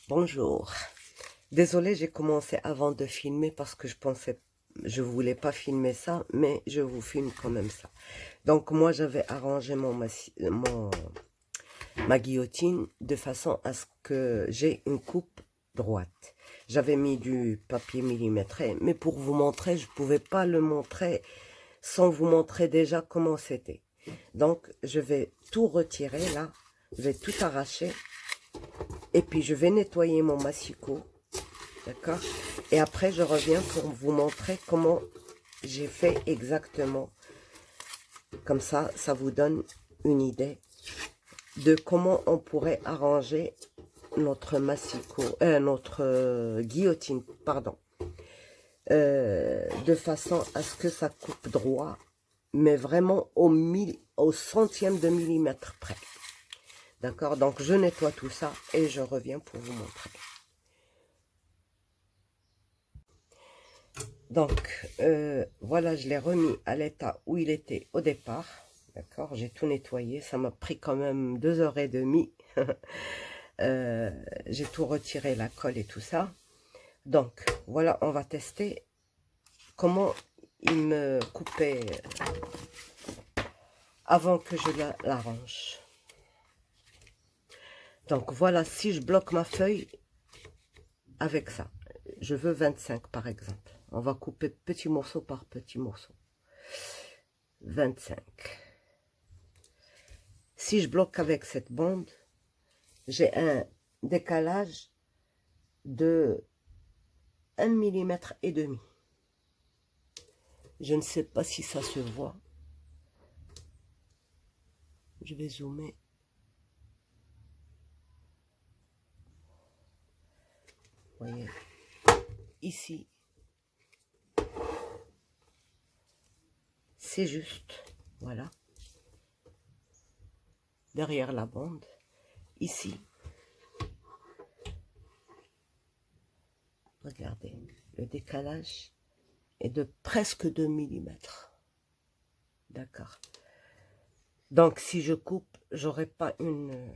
Bonjour. Désolée, j'ai commencé avant de filmer parce que je voulais pas filmer ça, mais je vous filme quand même ça. Donc moi, j'avais arrangé ma guillotine de façon à ce que j'ai une coupe droite. J'avais mis du papier millimétré, mais pour vous montrer, je pouvais pas le montrer sans vous montrer déjà comment c'était. Donc, je vais tout retirer là, je vais tout arracher. Et puis, je vais nettoyer mon massicot. D'accord? Et après, je reviens pour vous montrer comment j'ai fait exactement. Comme ça, ça vous donne une idée de comment on pourrait arranger notre massicot, notre guillotine, pardon. De façon à ce que ça coupe droit, mais vraiment au centième de millimètre près. D'accord? Donc, je nettoie tout ça et je reviens pour vous montrer. Donc, voilà, je l'ai remis à l'état où il était au départ. D'accord, j'ai tout nettoyé. Ça m'a pris quand même 2h30. J'ai tout retiré, la colle et tout ça. Donc, voilà, on va tester comment il me coupait avant que je l'arrange. Donc, voilà, si je bloque ma feuille avec ça, je veux 25 par exemple. On va couper petit morceau par petit morceau. 25. Si je bloque avec cette bande, j'ai un décalage de 1,5 mm. Je ne sais pas si ça se voit. Je vais zoomer. Vous voyez, ici, c'est juste, voilà. Derrière la bande, ici. Regardez, le décalage est de presque 2 mm. D'accord. Donc, si je coupe, j'aurai pas une...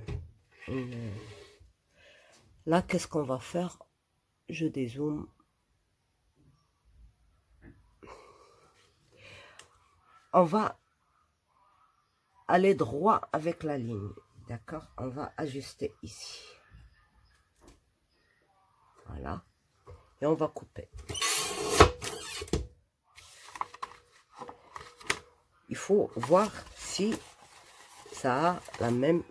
Là, qu'est-ce qu'on va faire? Je dézoome. On va aller droit avec la ligne. D'accord? On va ajuster ici. Voilà. Et on va couper. Il faut voir si ça a la même...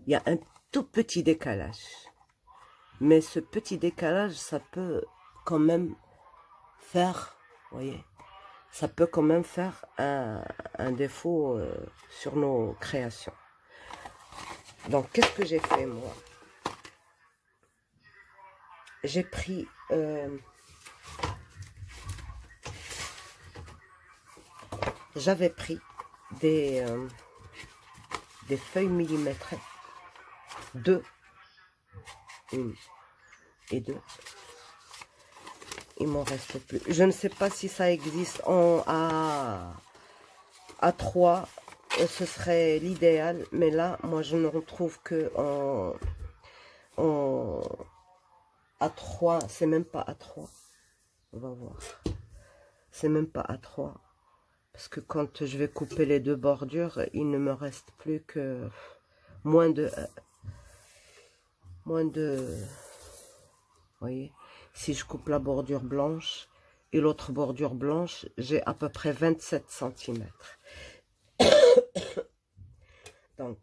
Il y a un tout petit décalage. Mais ce petit décalage, ça peut quand même faire... Vous voyez? Ça peut quand même faire un défaut sur nos créations. Donc, qu'est-ce que j'ai fait, moi? J'ai pris... j'avais pris des feuilles millimétrées. 2. 1 et 2. Il m'en reste plus. Je ne sais pas si ça existe à 3. Ce serait l'idéal. Mais là, moi, je ne retrouve que à 3. C'est même pas à 3. On va voir. C'est même pas à 3. Parce que quand je vais couper les deux bordures, il ne me reste plus que moins de... Vous voyez, si je coupe la bordure blanche et l'autre bordure blanche, j'ai à peu près 27 cm. Donc,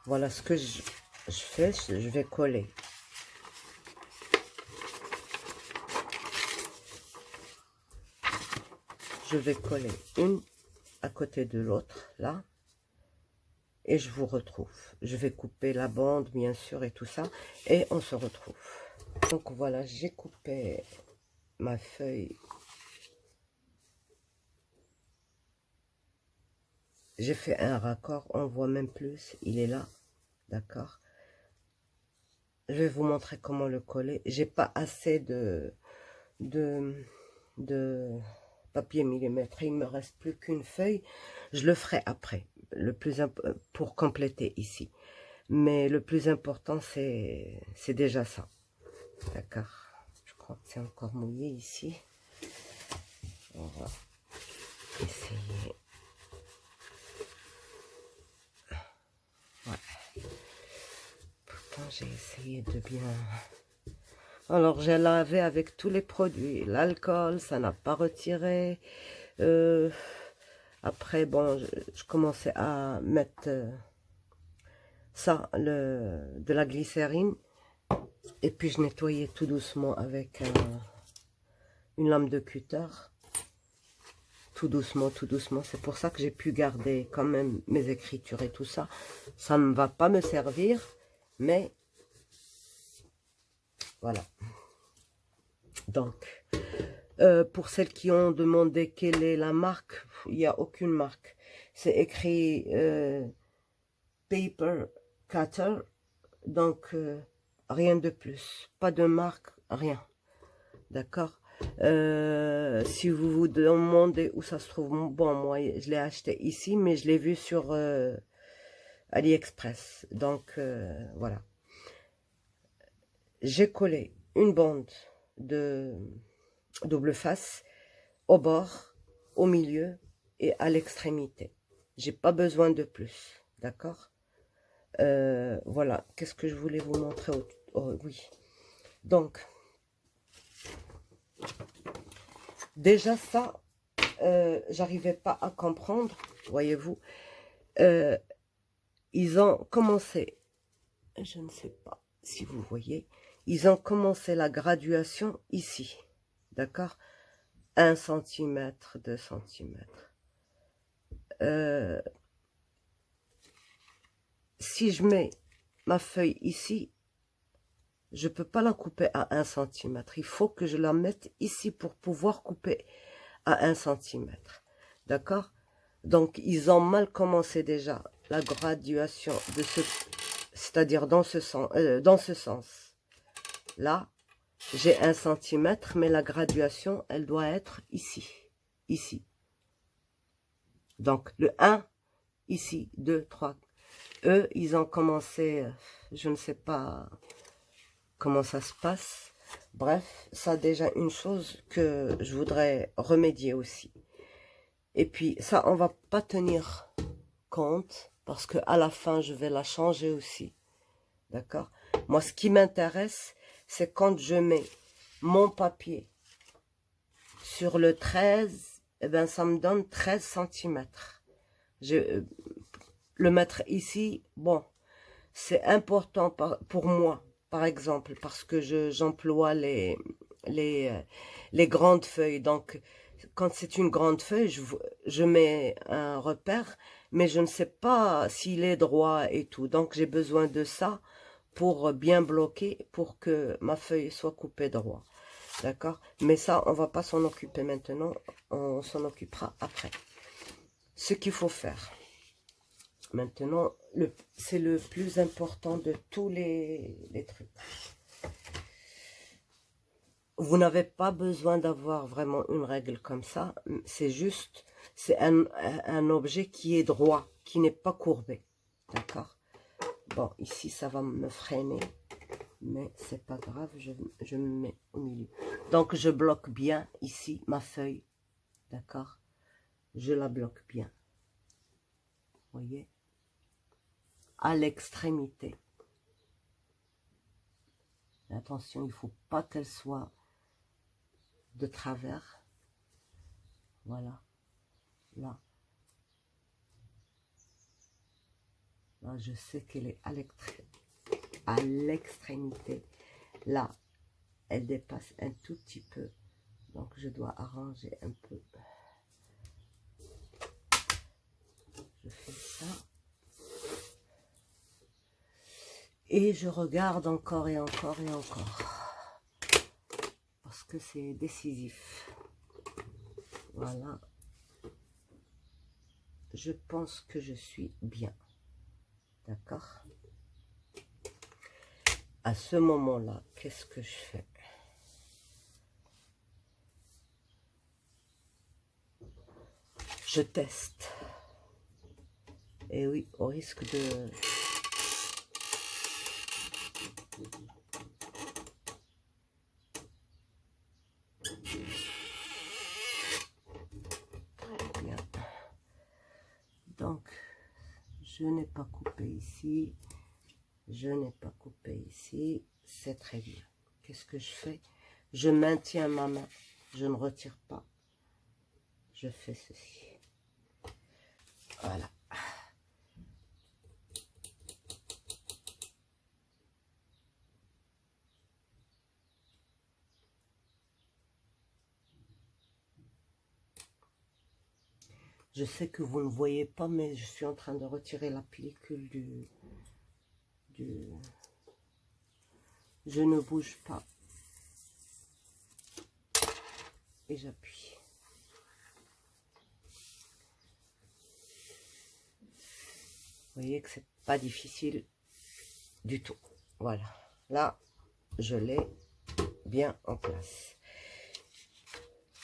voilà ce que je fais, je vais coller. Je vais coller une à côté de l'autre, là. Et je vous retrouve. Je vais couper la bande, bien sûr, et tout ça. Et on se retrouve. Donc, voilà, j'ai coupé ma feuille. J'ai fait un raccord, on voit même plus. Il est là, d'accord. Je vais vous montrer comment le coller. J'ai pas assez de papier millimétré. Il me reste plus qu'une feuille. Je le ferai après, pour compléter ici. Mais le plus important, c'est déjà ça. D'accord. Je crois que c'est encore mouillé ici. On va essayer. Ouais. Pourtant, j'ai essayé de bien... Alors, j'ai lavé avec tous les produits. L'alcool, ça n'a pas retiré. Après, bon, je commençais à mettre de la glycérine. Et puis, je nettoyais tout doucement avec une lame de cutter. Tout doucement, tout doucement. C'est pour ça que j'ai pu garder quand même mes écritures et tout ça. Ça ne va pas me servir, mais voilà. Donc, pour celles qui ont demandé quelle est la marque, il n'y a aucune marque. C'est écrit Paper Cutter, donc rien de plus. Pas de marque, rien. D'accord. Si vous vous demandez où ça se trouve, bon, moi, je l'ai acheté ici, mais je l'ai vu sur AliExpress. Donc, voilà. J'ai collé une bande de double face au bord, au milieu et à l'extrémité. J'ai pas besoin de plus, d'accord. Voilà, qu'est-ce que je voulais vous montrer? Oui, donc déjà ça, j'arrivais pas à comprendre, voyez-vous. Ils ont commencé, je ne sais pas si vous voyez, ils ont commencé la graduation ici, d'accord, 1 cm, 2 cm. Si je mets ma feuille ici, je peux pas la couper à 1 cm. Il faut que je la mette ici pour pouvoir couper à 1 cm. D'accord? Donc, ils ont mal commencé déjà la graduation de ce... C'est-à-dire dans ce sens. Là, j'ai 1 cm, mais la graduation, elle doit être ici. Ici. Donc, le 1, ici, 2, 3. Eux, ils ont commencé, je ne sais pas comment ça se passe. Bref, ça déjà une chose que je voudrais remédier aussi. Et puis, ça, on va pas tenir compte parce que à la fin, je vais la changer aussi. D'accord? Moi, ce qui m'intéresse, c'est quand je mets mon papier sur le 13, eh ben, ça me donne 13 cm. Le mettre ici, bon, c'est important pour moi, par exemple, parce que j'emploie les grandes feuilles. Donc, quand c'est une grande feuille, je mets un repère, mais je ne sais pas s'il est droit et tout. Donc, j'ai besoin de ça pour bien bloquer, pour que ma feuille soit coupée droit. D'accord? Mais ça, on va pas s'en occuper maintenant. On s'en occupera après. Ce qu'il faut faire. Maintenant, c'est le plus important de tous les trucs. Vous n'avez pas besoin d'avoir vraiment une règle comme ça. C'est juste, c'est un objet qui est droit, qui n'est pas courbé. D'accord? Bon, ici, ça va me freiner. Mais c'est pas grave, je me mets au milieu. Donc, je bloque bien ici ma feuille. D'accord? Je la bloque bien. Vous voyez? À l'extrémité. Attention, il ne faut pas qu'elle soit de travers. Voilà. Là. Là, je sais qu'elle est à l'extrémité. Là, elle dépasse un tout petit peu. Donc, je dois arranger un peu. Je fais ça. Et je regarde encore et encore et encore. Parce que c'est décisif. Voilà. Je pense que je suis bien. D'accord? À ce moment-là, qu'est-ce que je fais? Je teste. Et oui, au risque de... Très bien. Donc, je n'ai pas coupé ici. Je n'ai pas coupé ici. C'est très bien. Qu'est-ce que je fais? Je maintiens ma main. Je ne retire pas. Je fais ceci. Voilà. Je sais que vous ne voyez pas, mais je suis en train de retirer la pellicule du... Je ne bouge pas. Et j'appuie. Vous voyez que c'est pas difficile du tout. Voilà. Là, je l'ai bien en place.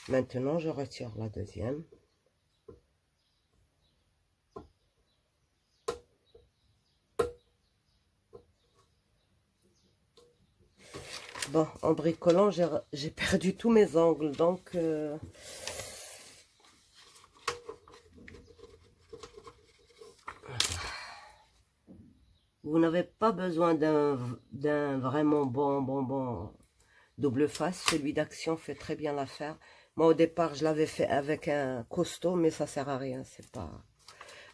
Maintenant, je retire la deuxième. Bon, en bricolant, j'ai perdu tous mes angles, donc vous n'avez pas besoin d'un vraiment bon double face. Celui d'Action fait très bien l'affaire. Moi, au départ, je l'avais fait avec un costaud, mais ça sert à rien, c'est pas...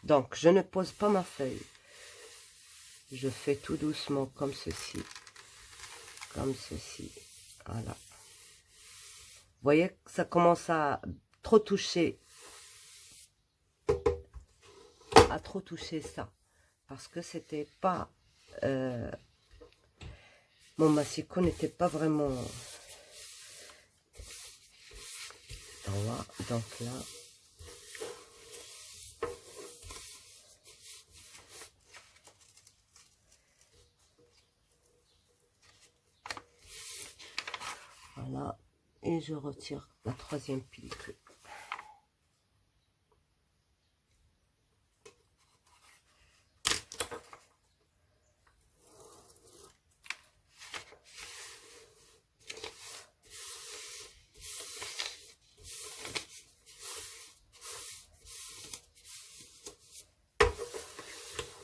Donc, je ne pose pas ma feuille. Je fais tout doucement comme ceci. Comme ceci. Voilà. Vous voyez que ça commence à trop toucher. À trop toucher ça. Parce que c'était pas... mon massicot n'était pas vraiment... Donc là... Voilà, et je retire la troisième pellicule.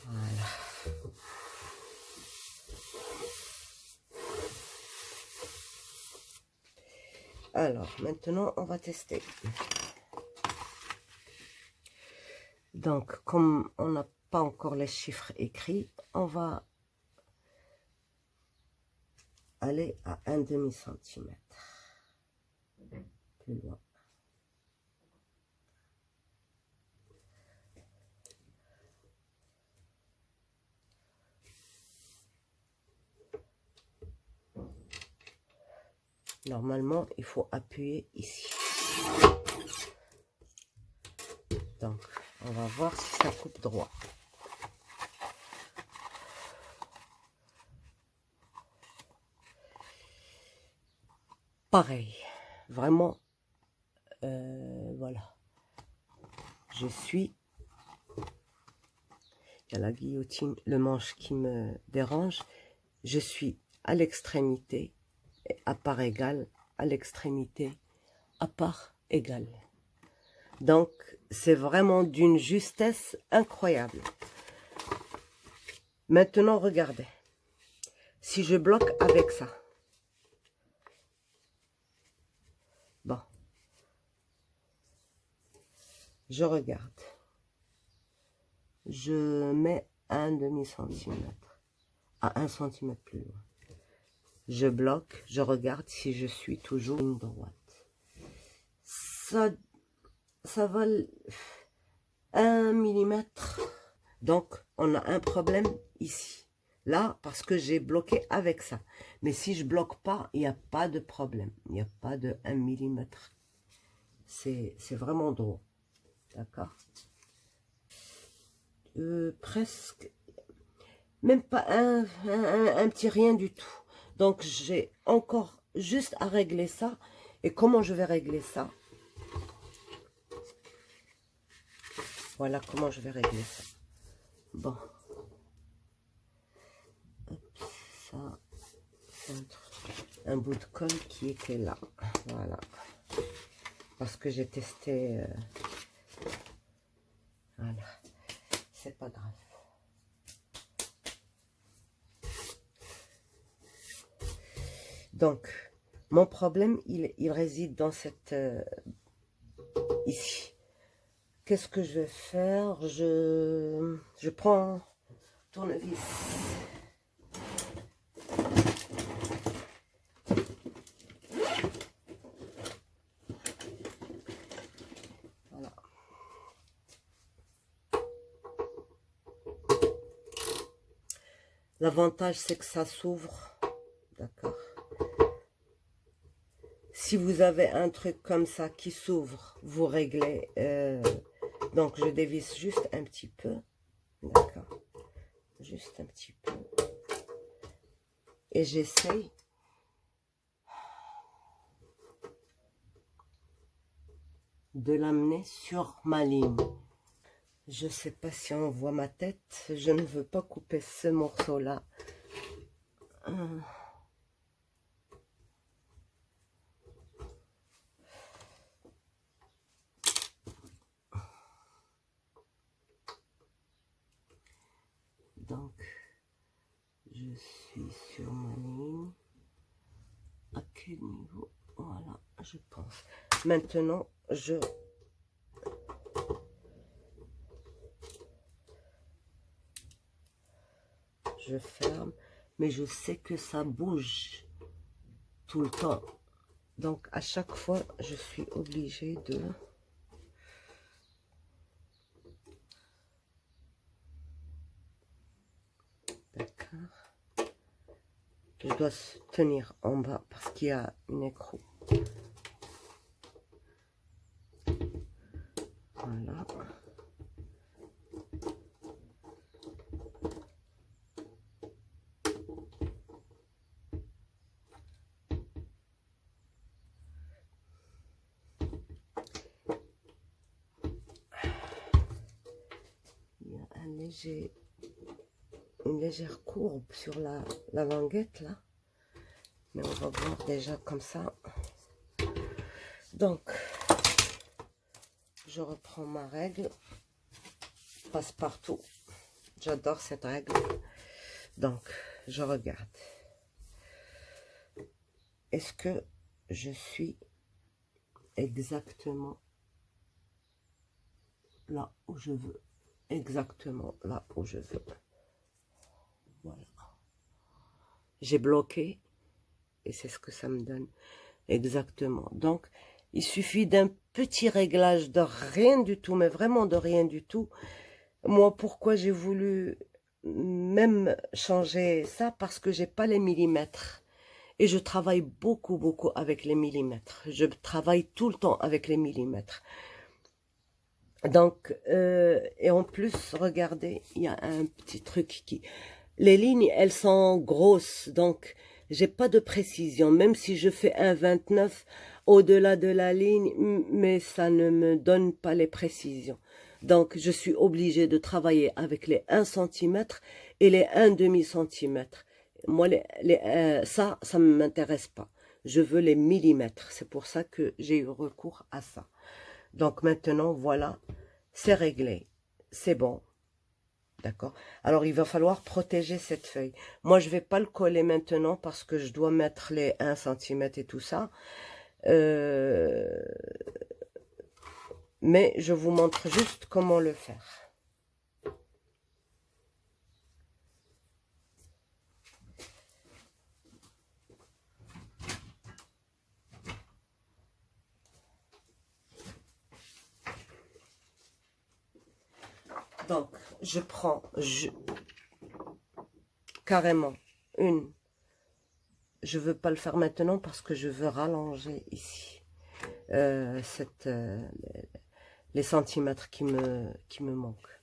Voilà. Alors, maintenant, on va tester. Donc, comme on n'a pas encore les chiffres écrits, on va aller à 1/2 centimètre. Plus loin. Normalement, il faut appuyer ici. Donc, on va voir si ça coupe droit. Pareil, vraiment, voilà. Je suis, il y a la guillotine, le manche qui me dérange. Je suis à l'extrémité, à part égale, à l'extrémité, à part égale. Donc, c'est vraiment d'une justesse incroyable. Maintenant, regardez. Si je bloque avec ça. Bon. Je regarde. Je mets 1/2 centimètre. À 1 centimètre plus loin. Je bloque. Je regarde si je suis toujours une droite. Ça va 1 millimètre. Donc, on a un problème ici. Là, parce que j'ai bloqué avec ça. Mais si je bloque pas, il n'y a pas de problème. Il n'y a pas de 1 millimètre. C'est vraiment droit. D'accord? Presque. Même pas un petit rien du tout. Donc, j'ai encore juste à régler ça. Et comment je vais régler ça? Voilà comment je vais régler ça. Bon. Hop, ça, c'est un bout de colle qui était là. Voilà. Parce que j'ai testé. Voilà. C'est pas grave. Donc, mon problème, il réside dans cette... ici. Qu'est-ce que je vais faire? Je prends un tournevis. Voilà. L'avantage, c'est que ça s'ouvre. D'accord. Si vous avez un truc comme ça qui s'ouvre, vous réglez. Donc, je dévisse juste un petit peu. D'accord. Juste un petit peu. Et j'essaye de l'amener sur ma ligne. Je ne sais pas si on voit ma tête. Je ne veux pas couper ce morceau-là. Donc, je suis sur ma ligne. À quel niveau? Voilà, je pense. Maintenant, je ferme, mais je sais que ça bouge tout le temps. Donc, à chaque fois, je suis obligée de... D'accord. Je dois se tenir en bas parce qu'il y a une écrou. Voilà. Il y a une légère courbe sur la languette là. Mais on va voir déjà comme ça. Donc, je reprends ma règle. Passe-partout. J'adore cette règle. Donc, je regarde. Est-ce que je suis exactement là où je veux? Exactement là où je veux. Voilà. J'ai bloqué et c'est ce que ça me donne exactement. Donc, il suffit d'un petit réglage de rien du tout, mais vraiment de rien du tout. Moi, pourquoi j'ai voulu même changer ça? Parce que j'ai pas les millimètres. Et je travaille beaucoup, beaucoup avec les millimètres. Je travaille tout le temps avec les millimètres. Donc, et en plus, regardez, il y a un petit truc qui... Les lignes, elles sont grosses, donc j'ai pas de précision. Même si je fais un 29 au-delà de la ligne, mais ça ne me donne pas les précisions. Donc, je suis obligée de travailler avec les 1 cm et les 1/2 cm. Moi, ça ne m'intéresse pas. Je veux les millimètres. C'est pour ça que j'ai eu recours à ça. Donc, maintenant, voilà, c'est réglé. C'est bon. D'accord. Alors, il va falloir protéger cette feuille. Moi, je ne vais pas le coller maintenant parce que je dois mettre les 1 cm et tout ça. Mais je vous montre juste comment le faire. Donc, je prends carrément une. Je ne veux pas le faire maintenant parce que je veux rallonger ici les centimètres qui me manquent.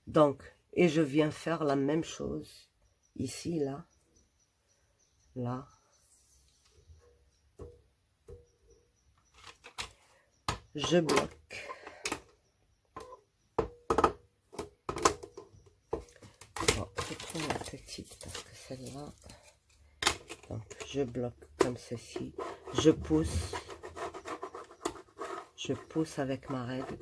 Donc, et je viens faire la même chose ici, là, là. Je bloque. petite parce que celle-là, donc je bloque comme ceci, je pousse avec ma règle,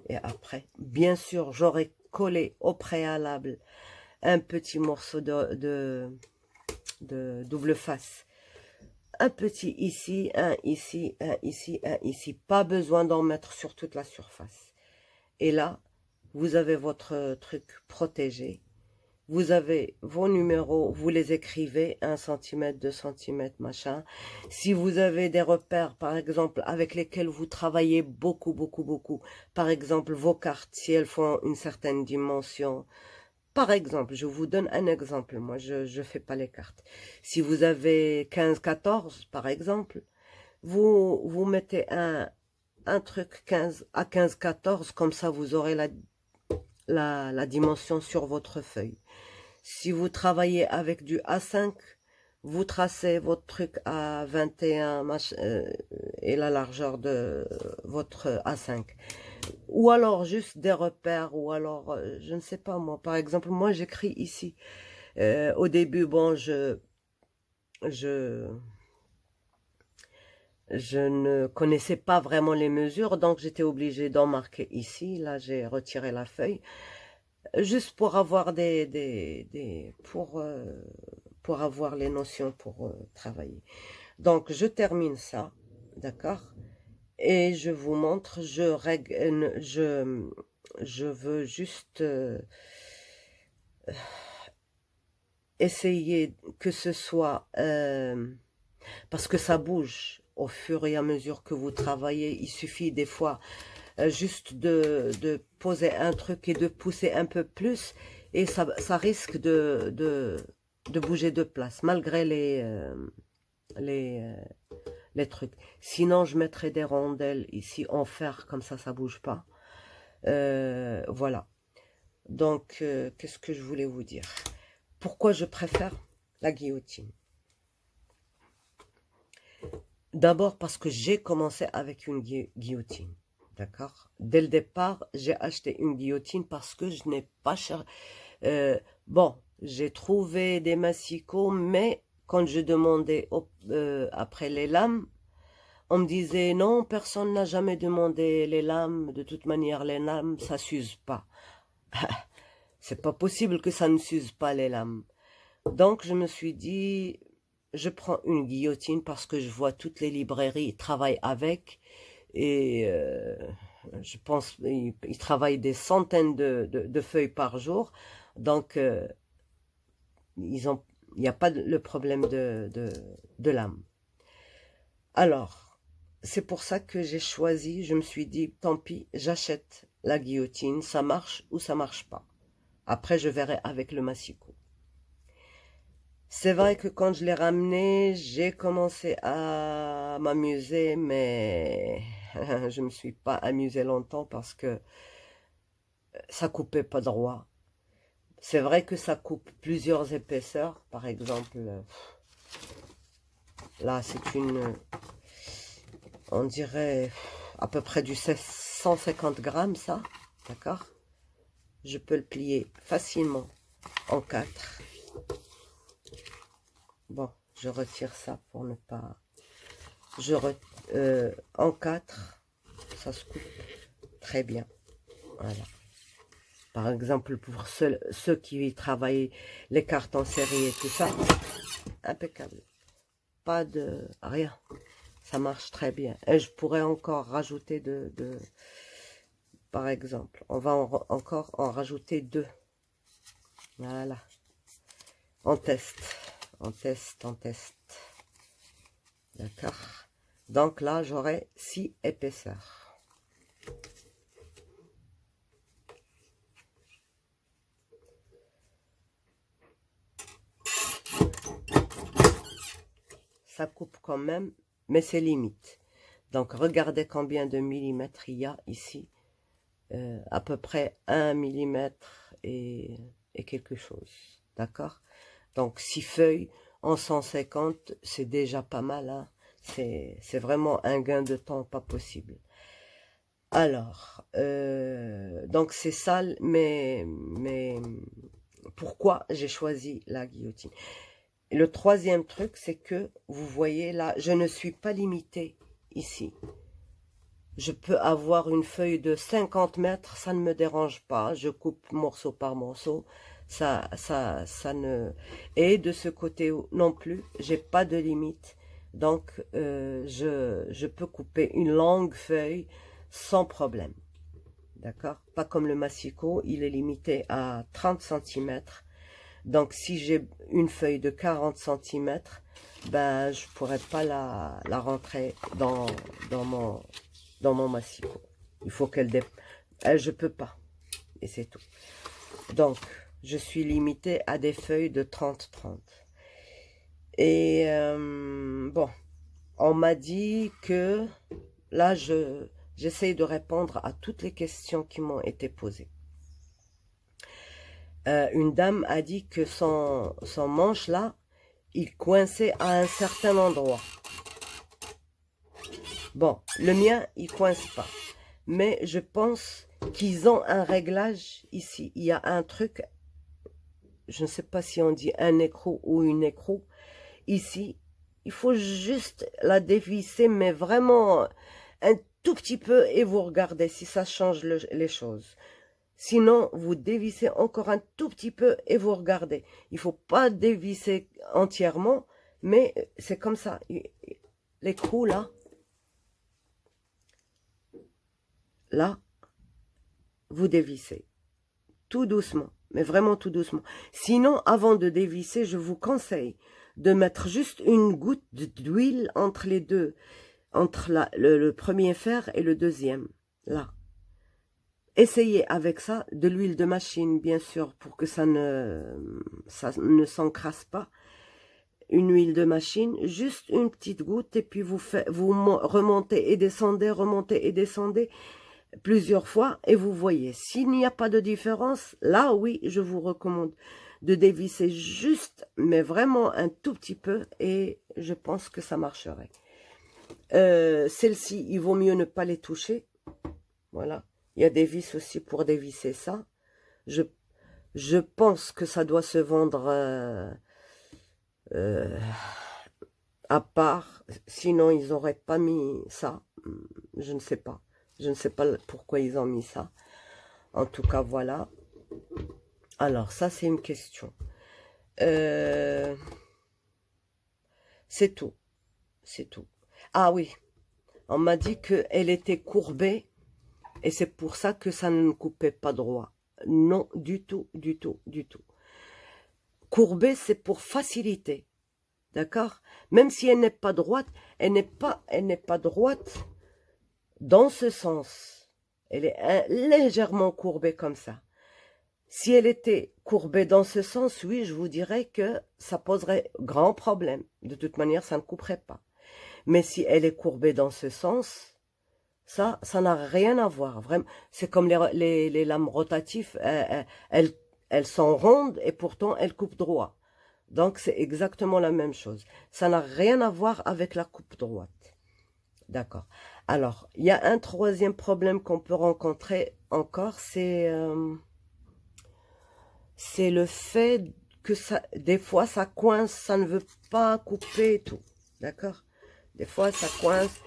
et après, bien sûr, j'aurai collé au préalable un petit morceau de double face, un petit ici, un ici, un ici, un ici, pas besoin d'en mettre sur toute la surface. Et là, vous avez votre truc protégé. Vous avez vos numéros, vous les écrivez, 1 cm, 2 cm, machin. Si vous avez des repères, par exemple, avec lesquels vous travaillez beaucoup, par exemple, vos cartes, si elles font une certaine dimension. Par exemple, je vous donne un exemple, moi, je ne fais pas les cartes. Si vous avez 15-14, par exemple, vous mettez un truc 15 à 15-14, comme ça, vous aurez la dimension sur votre feuille. Si vous travaillez avec du A5, vous tracez votre truc à 21 et la largeur de votre A5. Ou alors juste des repères, ou alors, je ne sais pas moi. Par exemple, moi j'écris ici. Au début, bon, je ne connaissais pas vraiment les mesures, donc j'étais obligée d'en marquer ici. Là, j'ai retiré la feuille. Juste pour avoir pour avoir les notions pour travailler. Donc, je termine ça, d'accord? Et je vous montre, je veux juste essayer que ce soit, parce que ça bouge au fur et à mesure que vous travaillez. Il suffit des fois juste de poser un truc et de pousser un peu plus, et ça risque de bouger de place, malgré les trucs. Sinon, je mettrai des rondelles ici en fer, comme ça bouge pas. Voilà. Donc, qu'est-ce que je voulais vous dire? Pourquoi je préfère la guillotine? D'abord parce que j'ai commencé avec une guillotine. D'accord? Dès le départ, j'ai acheté une guillotine parce que je n'ai pas cherché. Bon, j'ai trouvé des massicots, mais quand je demandais après les lames, on me disait non, personne n'a jamais demandé les lames. De toute manière, les lames, ça s'use pas. C'est pas possible que ça ne s'use pas, les lames. Donc, je me suis dit, je prends une guillotine parce que je vois toutes les librairies travaillent avec. Et je pense qu'ils travaillent des centaines de feuilles par jour. Donc, il n'y a pas le problème de lame. Alors, c'est pour ça que j'ai choisi, je me suis dit, tant pis, j'achète la guillotine, ça marche ou ça marche pas. Après, je verrai avec le massicot. C'est vrai que quand je l'ai ramené, j'ai commencé à m'amuser, mais je ne me suis pas amusée longtemps parce que ça coupait pas droit. C'est vrai que ça coupe plusieurs épaisseurs. Par exemple, là c'est on dirait à peu près du 150 grammes ça, d'accord? Je peux le plier facilement en 4. Bon, je retire ça pour ne pas... en 4, ça se coupe très bien. Voilà. Par exemple, pour ceux qui travaillent les cartes en série et tout ça, impeccable. Pas de rien. Ça marche très bien. Et je pourrais encore rajouter par exemple, on va encore en rajouter 2. Voilà. On teste. On teste. D'accord. Donc là, j'aurai 6 épaisseurs. Ça coupe quand même, mais c'est limite. Donc, regardez combien de millimètres il y a ici. À peu près 1 millimètre et quelque chose. D'accord? Donc, 6 feuilles en 150, c'est déjà pas mal. Hein? C'est vraiment un gain de temps pas possible. Alors, donc c'est sale, mais pourquoi j'ai choisi la guillotine? Et le troisième truc, c'est que, vous voyez là, je ne suis pas limitée ici. Je peux avoir une feuille de 50 mètres, ça ne me dérange pas. Je coupe morceau par morceau. Ça ne... Et de ce côté non plus, j'ai pas de limite. Donc, je peux couper une longue feuille sans problème. D'accord? Pas comme le massicot, il est limité à 30 centimètres. Donc, si j'ai une feuille de 40 centimètres, ben, je pourrais pas la rentrer dans mon massicot. Il faut qu'elle je peux pas. Et c'est tout. Donc, je suis limitée à des feuilles de 30-30. Et bon, on m'a dit que là, j'essaye de répondre à toutes les questions qui m'ont été posées. Une dame a dit que son manche là, il coinçait à un certain endroit. Bon, le mien, il coince pas. Mais je pense qu'ils ont un réglage ici. Il y a un truc, je ne sais pas si on dit un écrou ou une écrou. Ici, il faut juste la dévisser, mais vraiment un tout petit peu et vous regardez si ça change les choses. Sinon, vous dévissez encore un tout petit peu et vous regardez. Il ne faut pas dévisser entièrement, mais c'est comme ça. L'écrou là, vous dévissez. Tout doucement, mais vraiment tout doucement. Sinon, avant de dévisser, je vous conseille de mettre juste une goutte d'huile entre les deux, entre le premier fer et le deuxième, là. Essayez avec ça, de l'huile de machine, bien sûr, pour que ça ne s'encrasse pas. Une huile de machine, juste une petite goutte, et puis vous remontez et descendez plusieurs fois, et vous voyez. S'il n'y a pas de différence, là, oui, je vous recommande de dévisser juste, mais vraiment un tout petit peu, et je pense que ça marcherait. Celles-ci, il vaut mieux ne pas les toucher. Voilà. Il y a des vis aussi pour dévisser ça. Je pense que ça doit se vendre à part. Sinon, ils n'auraient pas mis ça. Je ne sais pas. Je ne sais pas pourquoi ils ont mis ça. En tout cas, voilà. Alors, ça, c'est une question. C'est tout. C'est tout. Ah oui. On m'a dit qu'elle était courbée. Et c'est pour ça que ça ne coupait pas droit. Non, du tout, du tout, du tout. Courbée, c'est pour faciliter. D'accord? Même si elle n'est pas droite, elle n'est pas droite dans ce sens. Elle est légèrement courbée comme ça. Si elle était courbée dans ce sens, oui, je vous dirais que ça poserait grand problème. De toute manière, ça ne couperait pas. Mais si elle est courbée dans ce sens, ça n'a rien à voir. Vraiment, c'est comme les lames rotatives, elles sont rondes et pourtant elles coupent droit. Donc c'est exactement la même chose. Ça n'a rien à voir avec la coupe droite. D'accord. Alors, il y a un troisième problème qu'on peut rencontrer encore, c'est le fait que des fois ça coince, ça ne veut pas couper et tout. D'accord? Des fois ça coince,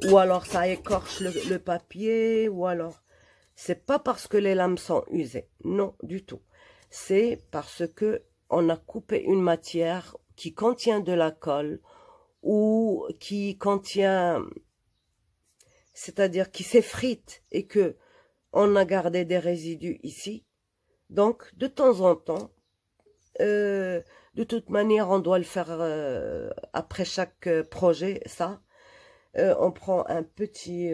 ou alors ça écorche le papier, ou alors... C'est pas parce que les lames sont usées, non du tout. C'est parce que on a coupé une matière qui contient de la colle, ou qui contient... c'est-à-dire qui s'effrite, et que on a gardé des résidus ici. Donc, de temps en temps, de toute manière, on doit le faire après chaque projet, ça. On prend un petit...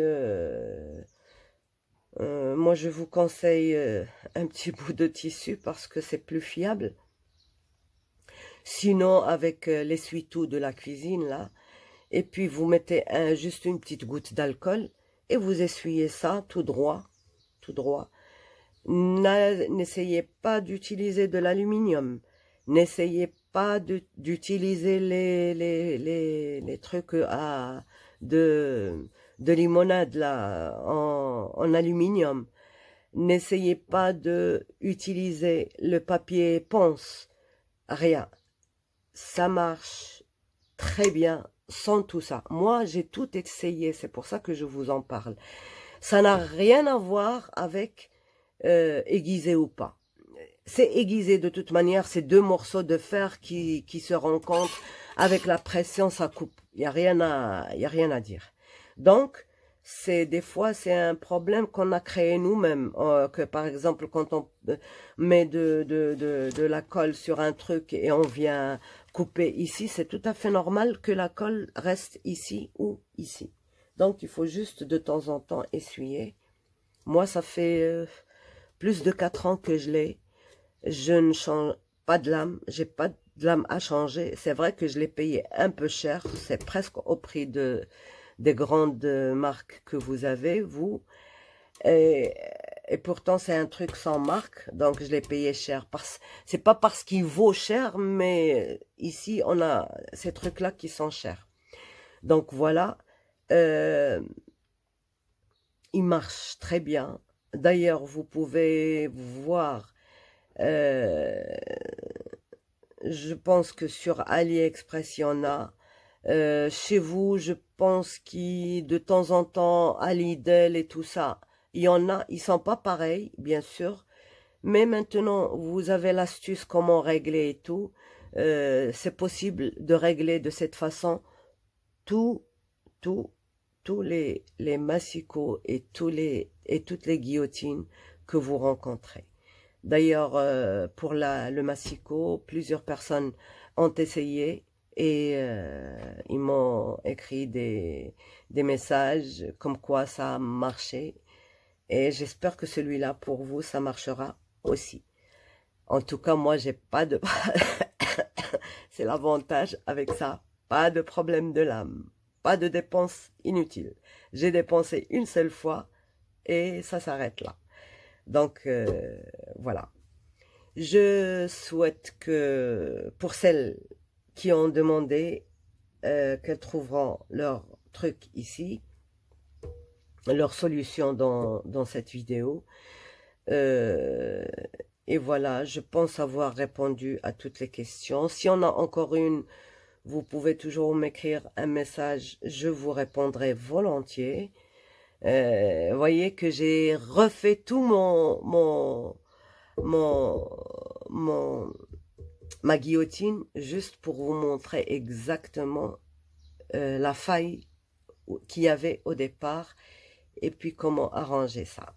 moi, je vous conseille un petit bout de tissu parce que c'est plus fiable. Sinon, avec l'essuie-tout de la cuisine, là, et puis vous mettez juste une petite goutte d'alcool et vous essuyez ça tout droit, tout droit. N'essayez pas d'utiliser de l'aluminium. N'essayez pas d'utiliser les trucs de limonade là, en aluminium. N'essayez pas de utiliser le papier ponce, rien. Ça marche très bien sans tout ça. Moi, j'ai tout essayé, c'est pour ça que je vous en parle. Ça n'a rien à voir avec aiguisé ou pas. C'est aiguisé de toute manière, c'est deux morceaux de fer qui se rencontrent. Avec la pression, ça coupe. Il n'y a rien à dire. Donc, des fois, c'est un problème qu'on a créé nous-mêmes. Que par exemple, quand on met de la colle sur un truc et on vient couper ici, c'est tout à fait normal que la colle reste ici ou ici. Donc, il faut juste de temps en temps essuyer. Moi, ça fait plus de 4 ans que je l'ai. Je ne change pas de lame, j'ai pas de lame à changer. C'est vrai que je l'ai payé un peu cher, c'est presque au prix des grandes marques que vous avez, vous. Et, et pourtant, c'est un truc sans marque, donc je l'ai payé cher. C'est pas parce qu'il vaut cher, mais ici, on a ces trucs-là qui sont chers. Donc voilà, euh, il marche très bien. D'ailleurs, vous pouvez voir... je pense que sur AliExpress, il y en a. Chez vous, je pense qu'il de temps en temps, à Lidl et tout ça, il y en a. Ils sont pas pareils, bien sûr. Mais maintenant, vous avez l'astuce comment régler et tout. C'est possible de régler de cette façon tout, tout, tous les massicots et toutes les guillotines que vous rencontrez. D'ailleurs, pour le massicot, plusieurs personnes ont essayé et ils m'ont écrit des messages comme quoi ça a marché. Et j'espère que celui-là, pour vous, ça marchera aussi. En tout cas, moi, j'ai pas de... C'est l'avantage avec ça. Pas de problème de lame. Pas de dépenses inutiles. J'ai dépensé une seule fois et ça s'arrête là. Donc, voilà. Je souhaite que, pour celles qui ont demandé, qu'elles trouveront leur truc ici, leur solution dans cette vidéo. Euh, et voilà, je pense avoir répondu à toutes les questions. Si on a encore une, vous pouvez toujours m'écrire un message, je vous répondrai volontiers. Voyez que j'ai refait tout mon, ma guillotine juste pour vous montrer exactement la faille qu'il y avait au départ et puis comment arranger ça.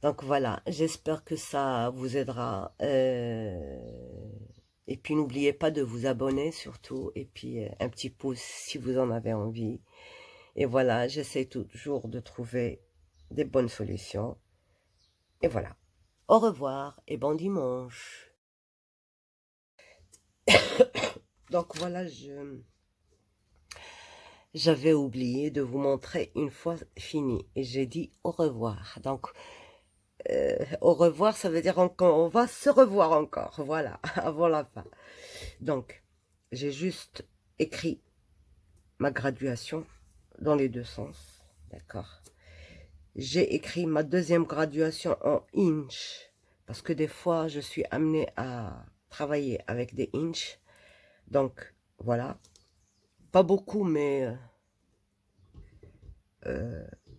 Donc voilà, j'espère que ça vous aidera. Et puis n'oubliez pas de vous abonner surtout et puis un petit pouce si vous en avez envie. Et voilà, j'essaie toujours de trouver des bonnes solutions. Et voilà. Au revoir et bon dimanche. Donc voilà, j'avais oublié de vous montrer une fois fini et j'ai dit au revoir. Donc au revoir, ça veut dire on va se revoir encore, voilà, avant la fin. Donc j'ai juste écrit ma graduation dans les deux sens, d'accord. J'ai écrit ma deuxième graduation en inch parce que des fois je suis amenée à travailler avec des inches. Donc voilà, pas beaucoup, mais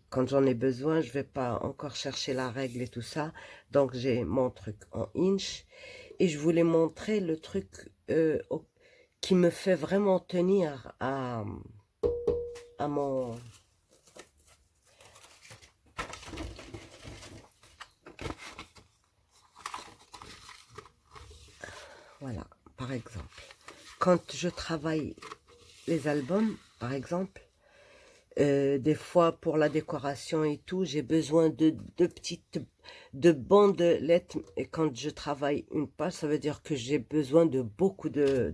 quand j'en ai besoin, je vais pas encore chercher la règle et tout ça. Donc j'ai mon truc en inch et je voulais montrer le truc qui me fait vraiment tenir à mon... Voilà, par exemple, quand je travaille les albums, par exemple, des fois pour la décoration et tout, j'ai besoin de bandelettes. Et quand je travaille une page, ça veut dire que j'ai besoin de beaucoup de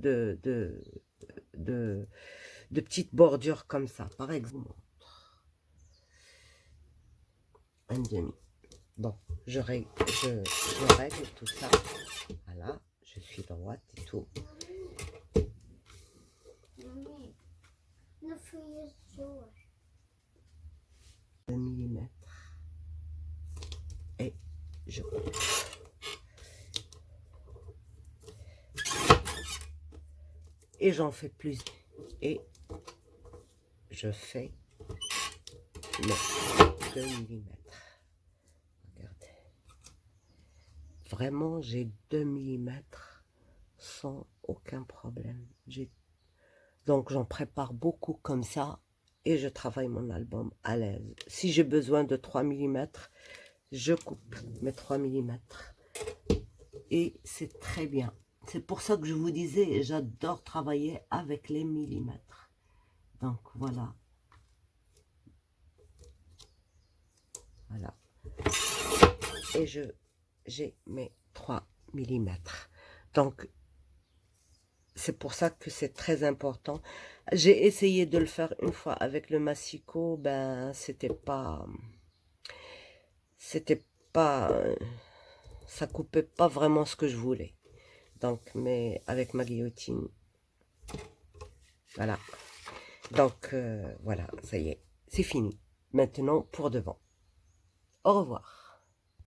petites bordures comme ça. Par exemple, un demi. Bon, je règle tout ça. Voilà, je suis droite et tout. Mommy, the free is yours. mm. Et je coupe. Et j'en fais plus. Et je fais mes 2 mm. Regardez. Vraiment, j'ai 2 mm sans aucun problème. Donc, j'en prépare beaucoup comme ça et je travaille mon album à l'aise. Si j'ai besoin de 3 mm, je coupe mes 3 mm. Et c'est très bien. C'est pour ça que je vous disais, j'adore travailler avec les millimètres. Donc, voilà. Voilà. Et j'ai mes 3 mm. Donc, c'est pour ça que c'est très important. J'ai essayé de le faire une fois avec le massicot, ben c'était pas, ça coupait pas vraiment ce que je voulais. Donc, mais avec ma guillotine, voilà. Donc, voilà, ça y est, c'est fini. Maintenant, pour devant. Au revoir.